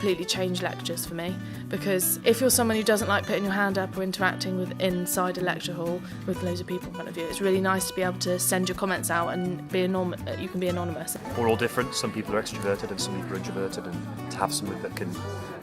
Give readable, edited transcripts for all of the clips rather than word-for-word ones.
Completely changed lectures for me, because if you're someone who doesn't like putting your hand up or interacting with inside a lecture hall with loads of people in front of you, it's really nice to be able to send your comments out and you can be anonymous. We're all different. Some people are extroverted and some people are introverted, and to have someone that can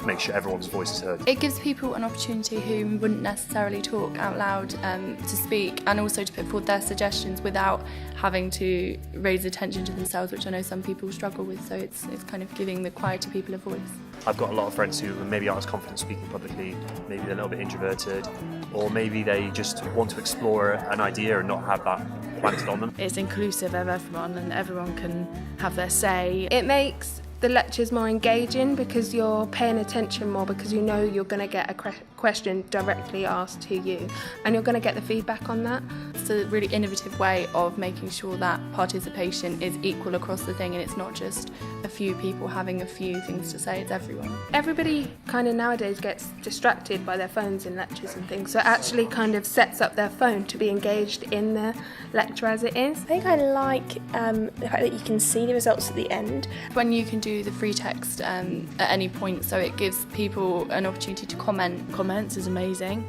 make sure everyone's voice is heard. It gives people an opportunity who wouldn't necessarily talk out loud to speak, and also to put forward their suggestions without having to raise attention to themselves, which I know some people struggle with, so it's kind of giving the quieter people a voice. I've got a lot of friends who maybe aren't as confident speaking publicly, maybe they're a little bit introverted, or maybe they just want to explore an idea and not have that planted on them. It's inclusive of everyone and everyone can have their say. It makes the lectures more engaging because you're paying attention more, because you know you're going to get a question directly asked to you and you're going to get the feedback on that. It's a really innovative way of making sure that participation is equal across the thing, and it's not just a few people having a few things to say, it's everyone. Everybody kind of nowadays gets distracted by their phones in lectures and things, so it actually kind of sets up their phone to be engaged in the lecture as it is. I think I like the fact that you can see the results at the end. When you can do the free text at any point, so it gives people an opportunity to comment. Comments is amazing,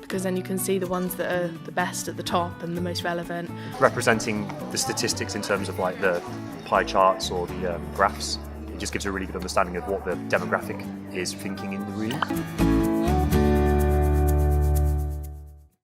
because then you can see the ones that are the best at the top and the most relevant. Representing the statistics in terms of like the pie charts or the graphs, it just gives a really good understanding of what the demographic is thinking in the room.